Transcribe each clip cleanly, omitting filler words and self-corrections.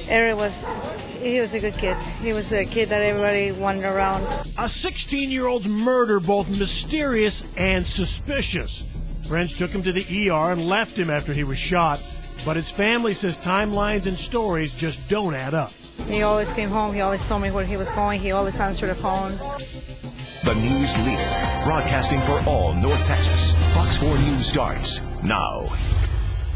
Eric he was a good kid. He was a kid that everybody wanted around. A 16-year-old's murder, both mysterious and suspicious. Friends took him to the ER and left him after he was shot. But his family says timelines and stories just don't add up. He always came home. He always told me where he was going. He always answered the phone. The news leader, broadcasting for all North Texas. Fox 4 News starts now.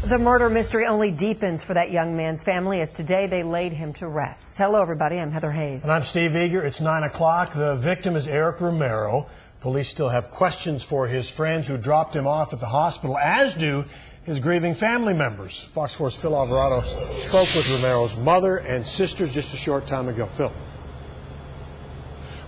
The murder mystery only deepens for that young man's family as today they laid him to rest. Hello, everybody. I'm Heather Hayes. And I'm Steve Eager. It's 9 o'clock. The victim is Eric Romero. Police still have questions for his friends who dropped him off at the hospital, as do his grieving family members. Fox 4's Phil Alvarado spoke with Romero's mother and sisters just a short time ago. Phil.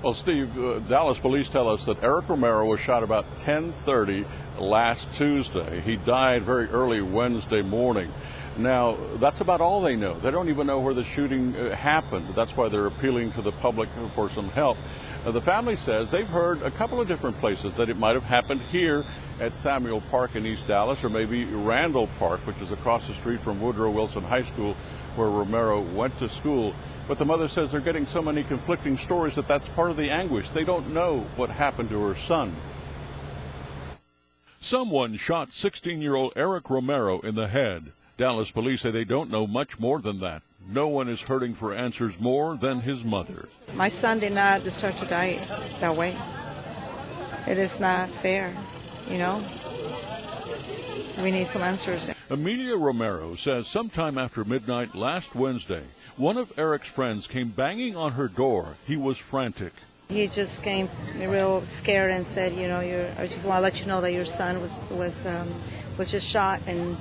Well, Steve, Dallas police tell us that Eric Romero was shot about 10:30 last Tuesday. He died very early Wednesday morning. Now, that's about all they know. They don't even know where the shooting happened. That's why they're appealing to the public for some help. The family says they've heard a couple of different places that it might have happened here at Samuel Park in East Dallas, or maybe Randall Park, which is across the street from Woodrow Wilson High School, where Romero went to school. But the mother says they're getting so many conflicting stories that that's part of the anguish. They don't know what happened to her son. Someone shot 16-year-old Eric Romero in the head. Dallas police say they don't know much more than that. No one is hurting for answers more than his mother. My son did not deserve to die that way. It is not fair, you know. We need some answers. Amelia Romero says sometime after midnight last Wednesday, one of Eric's friends came banging on her door. He was frantic. He just came real scared and said, you know, I just want to let you know that your son was just shot, and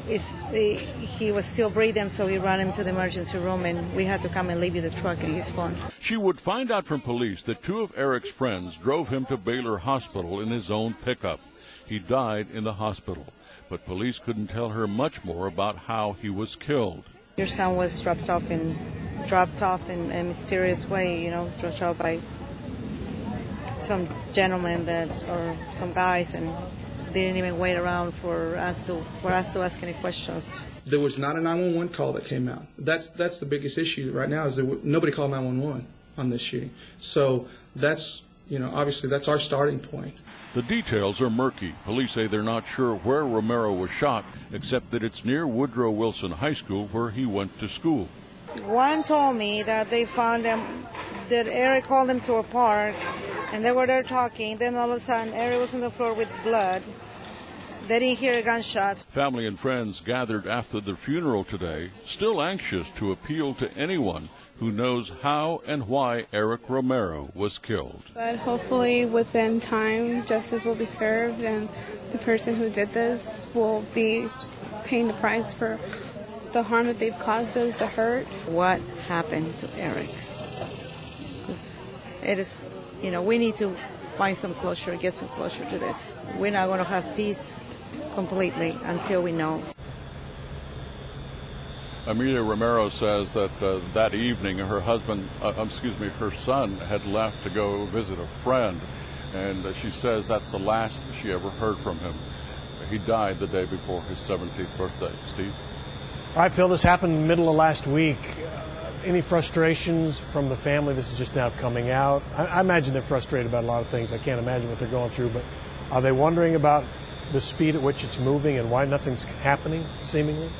he was still breathing, so we ran him to the emergency room, and we had to come and leave you the truck and his phone. She would find out from police that two of Eric's friends drove him to Baylor Hospital in his own pickup. He died in the hospital, but police couldn't tell her much more about how he was killed. Your son was dropped off in a mysterious way, you know, dropped off by some gentleman or some guys, and didn't even wait around for us to ask any questions. There was not a 911 call that came out. That's the biggest issue right now, is that nobody called 911 on this shooting. So that's, you know, obviously that's our starting point. The details are murky. Police say they're not sure where Romero was shot, except that it's near Woodrow Wilson High School, where he went to school. One told me that they found him, that Eric called him to a park, and they were there talking. Then all of a sudden, Eric was on the floor with blood. They didn't hear gunshots. Family and friends gathered after the funeral today, still anxious to appeal to anyone who knows how and why Eric Romero was killed. But hopefully within time, justice will be served, and the person who did this will be paying the price for the harm that they've caused us, the hurt. What happened to Eric? It is, you know, we need to find some closure, get some closure to this. We're not going to have peace completely until we know. Amelia Romero says that that evening her son had left to go visit a friend, and she says that's the last she ever heard from him. He died the day before his 17th birthday. Steve? All right, Phil, this happened in the middle of last week. Any frustrations from the family? This is just now coming out. I imagine they're frustrated about a lot of things. I can't imagine what they're going through, but are they wondering about the speed at which it's moving and why nothing's happening, seemingly?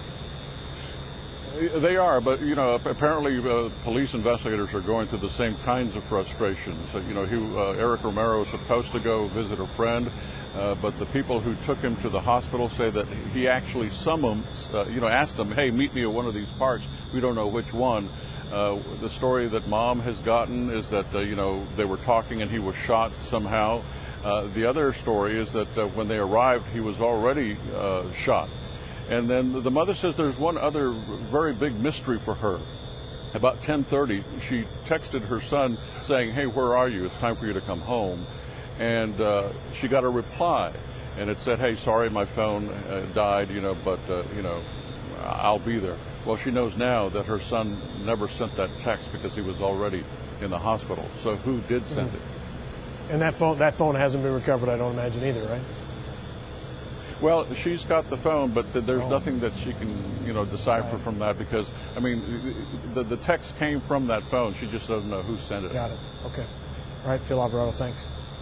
They are, but, you know, apparently police investigators are going through the same kinds of frustrations. You know, Eric Romero was supposed to go visit a friend, but the people who took him to the hospital say that he actually asked them, hey, meet me at one of these parks. We don't know which one. The story that Mom has gotten is that, they were talking and he was shot somehow. The other story is that when they arrived, he was already shot. And then the mother says there's one other very big mystery for her. About 10:30, she texted her son saying, hey, where are you? It's time for you to come home. And she got a reply, and it said, hey, sorry, my phone died, but I'll be there. Well, she knows now that her son never sent that text because he was already in the hospital. So who did send it? And that phone hasn't been recovered, I don't imagine either, right? Well, she's got the phone, but there's nothing that she can, decipher from that because, I mean, the text came from that phone. She just doesn't know who sent it. Got it. Okay. All right, Phil Alvarado, thanks.